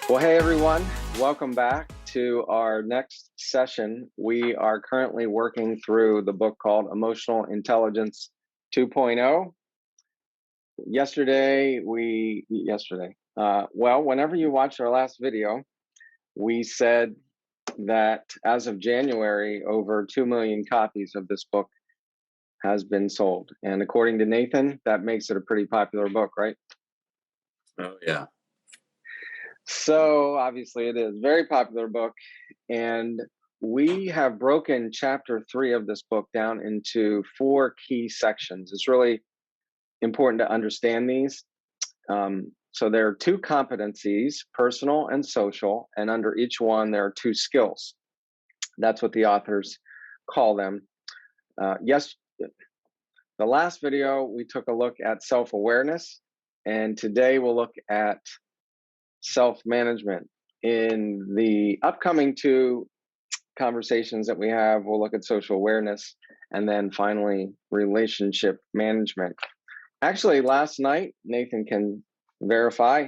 Well, hey everyone, welcome back to our next session. We are currently working through the book called Emotional Intelligence 2.0. Whenever you watched our last video, we said that as of January, over 2 million copies of this book has been sold. And according to Nathan, that makes it a pretty popular book, right? Oh, yeah. So obviously it is a very popular book, and we have broken chapter 3 of this book down into 4 key sections. It's really important to understand these. So there are 2 competencies, personal and social, and under each one there are 2 skills. That's what the authors call them. The last video we took a look at self-awareness, and today we'll look at self-management. In the upcoming 2 conversations that we have, we'll look at social awareness, and then finally relationship management. Actually, last night, Nathan can verify,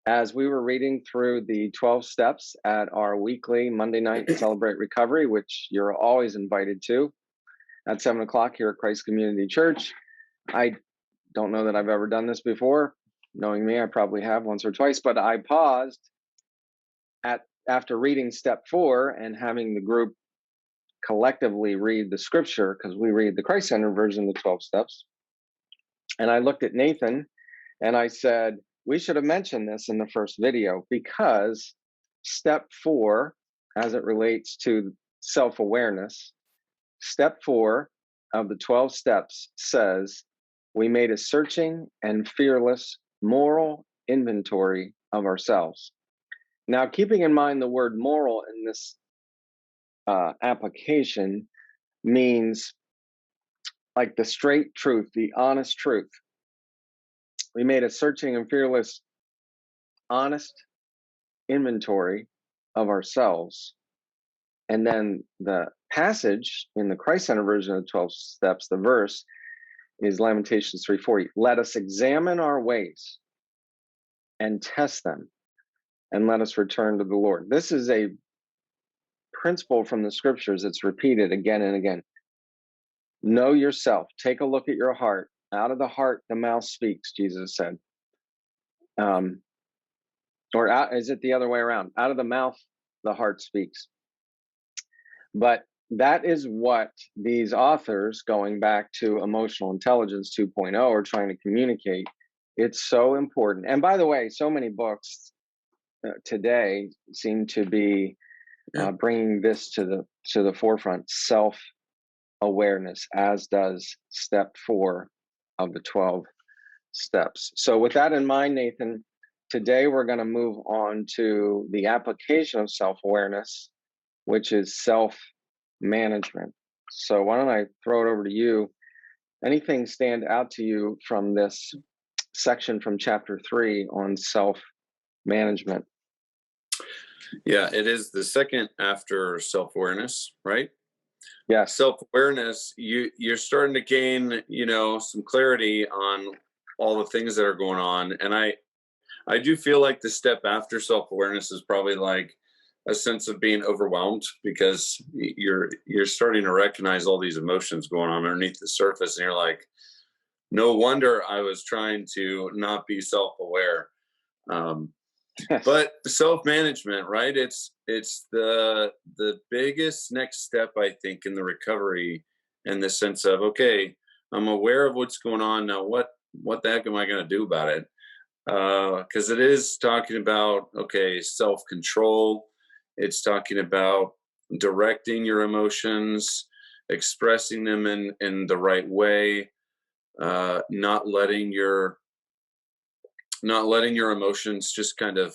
as we were reading through the 12 steps at our weekly Monday night Celebrate Recovery, which you're always invited to at 7 o'clock here at Christ Community Church. I don't know that I've ever done this before. Knowing me, I probably have once or twice, but I paused after reading step 4 and having the group collectively read the scripture, because we read the Christ-centered version of the 12 steps. And I looked at Nathan and I said, we should have mentioned this in the first video, because step 4, as it relates to self-awareness, step 4 of the 12 steps says, we made a searching and fearless moral inventory of ourselves. Now, keeping in mind the word moral in this application means like the straight truth, the honest truth. We made a searching and fearless, honest inventory of ourselves. And then the passage in the Christ-centered version of the 12 steps, the verse, is Lamentations 3:40. Let us examine our ways and test them, and let us return to the Lord. This is a principle from the scriptures. It's repeated again and again. Know yourself. Take a look at your heart. Out of the heart, the mouth speaks, Jesus said. Is it the other way around? Out of the mouth, the heart speaks. But that is what these authors, going back to Emotional Intelligence 2.0, are trying to communicate. It's so important. And by the way, so many books today seem to be bringing this to the forefront, self-awareness, as does step 4 of the 12 steps. So with that in mind, Nathan, today we're going to move on to the application of self-awareness, which is self-management. So why don't I throw it over to you? Anything stand out to you from this section from chapter 3 on self-management? Yeah, it is the second after self-awareness, right? Yeah. Self-awareness, you're starting to gain, some clarity on all the things that are going on. And I do feel like the step after self-awareness is probably like a sense of being overwhelmed, because you're starting to recognize all these emotions going on underneath the surface, and you're like, no wonder I was trying to not be self-aware. But self-management, right? It's the biggest next step, I think, in the recovery, in the sense of, okay, I'm aware of what's going on now. What the heck am I going to do about it? Because it is talking about, okay, self-control. It's talking about directing your emotions, expressing them in the right way, not letting your emotions just kind of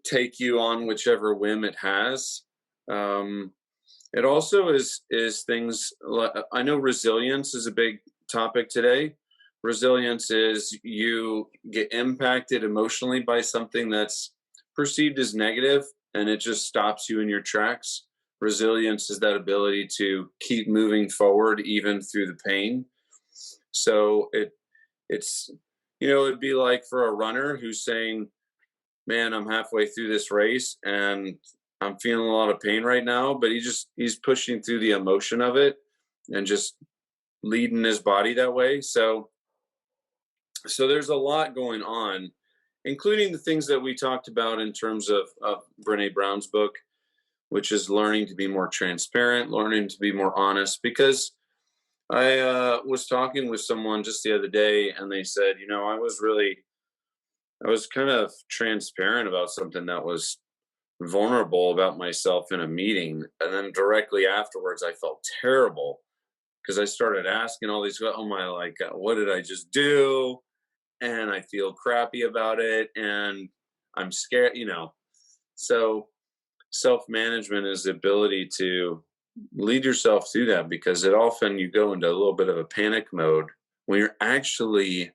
take you on whichever whim it has. It also is things like, I know resilience is a big topic today. Resilience is you get impacted emotionally by something that's perceived as negative, and it just stops you in your tracks. Resilience is that ability to keep moving forward even through the pain. So it's it'd be like for a runner who's saying, man, I'm halfway through this race and I'm feeling a lot of pain right now, but he's pushing through the emotion of it and just leading his body that way. So there's a lot going on, including the things that we talked about in terms of Brene Brown's book, which is learning to be more transparent, learning to be more honest. Because I was talking with someone just the other day, and they said, I was kind of transparent about something that was vulnerable about myself in a meeting, and then directly afterwards, I felt terrible because I started asking all these, oh my, like, what did I just do? And I feel crappy about it, and I'm scared, So self-management is the ability to lead yourself through that, because it often you go into a little bit of a panic mode when you're actually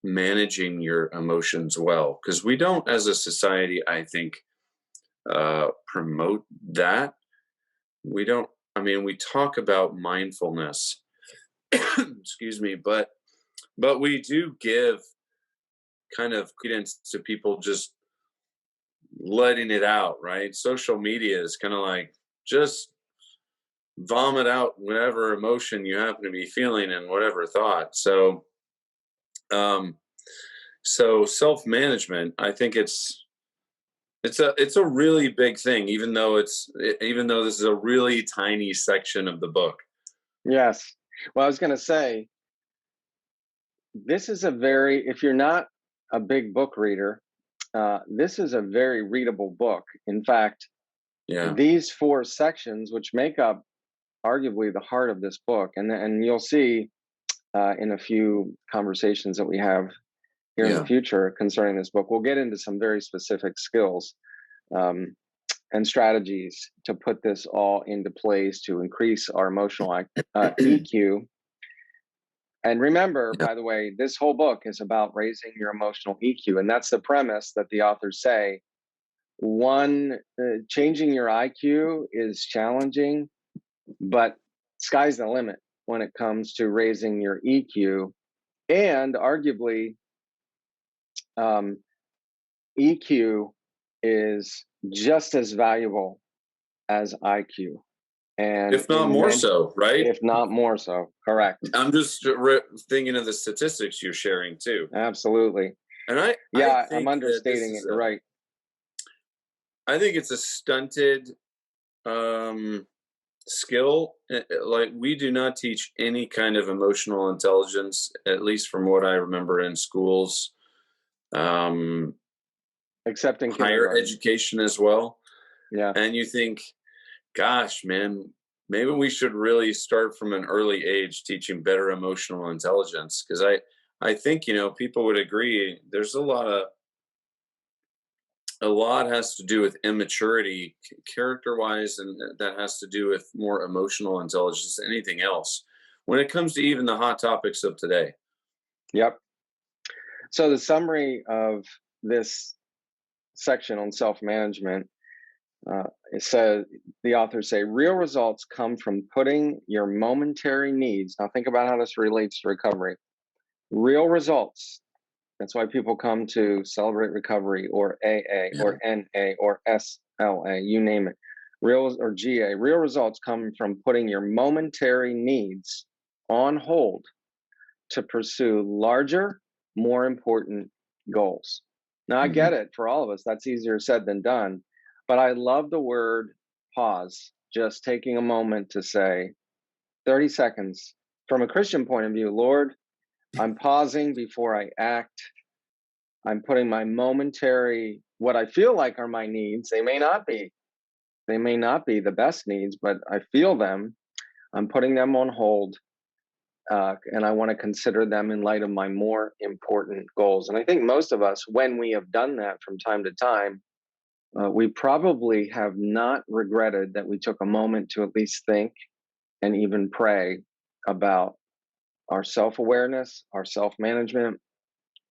managing your emotions well, because we don't, as a society, I think, promote that. We don't, I mean, we talk about mindfulness, excuse me, but we do give kind of credence to people just letting it out, right? Social media is kind of like, just vomit out whatever emotion you happen to be feeling and whatever thought. Um so self-management, I think it's a really big thing, even though this is a really tiny section of the book. Yes. Well, I was going to say, this is if you're not a big book reader, this is a very readable book. In fact, Yeah. these 4 sections, which make up arguably the heart of this book, and you'll see in a few conversations that we have here in the Yeah. future concerning this book, we'll get into some very specific skills and strategies to put this all into place to increase our emotional EQ. And remember, Yeah. by the way, this whole book is about raising your emotional EQ, and that's the premise that the authors say. Changing your IQ is challenging, but sky's the limit when it comes to raising your EQ. And arguably, EQ is just as valuable as IQ. And If not more so, right? if not more so, correct. I'm just thinking of the statistics you're sharing too. Absolutely. And I Yeah, I'm think that this understating it. is You're right. I think it's a stunted um skill. Like, we do not teach any kind of emotional intelligence, at least from what I remember in schools, um Except in higher kindergarten. education as well. Yeah. And you think, gosh, man, maybe we should really start from an early age teaching better emotional intelligence, because I think, people would agree, there's a lot has to do with immaturity, character wise, and that has to do with more emotional intelligence than anything else when it comes to even the hot topics of today. Yep. So the summary of this section on self-management, it says, the authors say, real results come from putting your momentary needs. Now think about how this relates to recovery. Real results. That's why people come to Celebrate Recovery or AA Yeah. or NA or SLA, you name it. Real or GA. Real results come from putting your momentary needs on hold to pursue larger, more important goals. Now, I get it, for all of us, that's easier said than done. But I love the word pause, just taking a moment to say, 30 seconds. From a Christian point of view, Lord, I'm pausing before I act. I'm putting my what I feel like are my needs. They may not be. They may not be the best needs, but I feel them. I'm putting them on hold. And I want to consider them in light of my more important goals. And I think most of us, when we have done that from time to time, we probably have not regretted that we took a moment to at least think and even pray about our self awareness, our self management.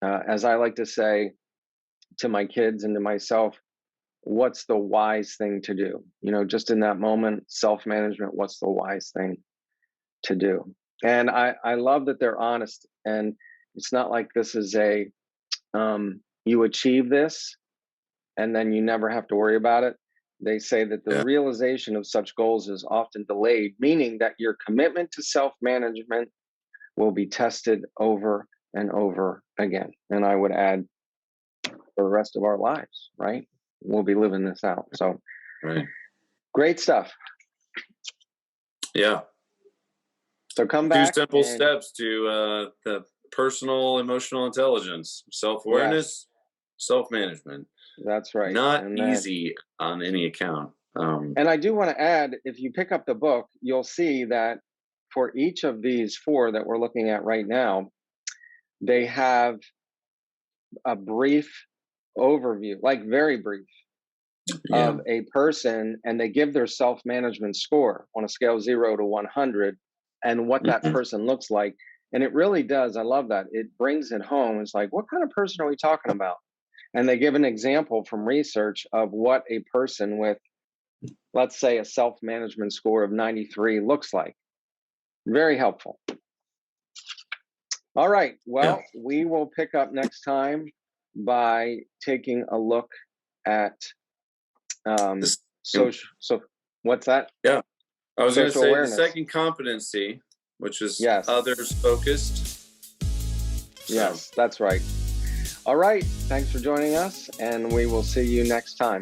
As I like to say to my kids and to myself, what's the wise thing to do? Just in that moment, self management, what's the wise thing to do? And I love that they're honest. And it's not like this is you achieve this and then you never have to worry about it. They say that the realization of such goals is often delayed, meaning that your commitment to self-management will be tested over and over again. And I would add, for the rest of our lives, right? We'll be living this out. So, great stuff. Yeah. So come back. 2 simple steps to the personal emotional intelligence: self-awareness, self-management. That's right. Not easy on any account. And I do want to add, if you pick up the book, you'll see that for each of these 4 that we're looking at right now, they have a brief overview, like very brief, of a person, and they give their self-management score on a scale 0 to 100 and what that person looks like. And it really does. I love that. It brings it home. It's like, what kind of person are we talking about? And they give an example from research of what a person with, let's say, a self-management score of 93 looks like. Very helpful. All right. Well, we will pick up next time by taking a look at social. So what's that? Yeah. I was going to say awareness. The second competency, which is others focused. Yes, that's right. All right. Thanks for joining us, and we will see you next time.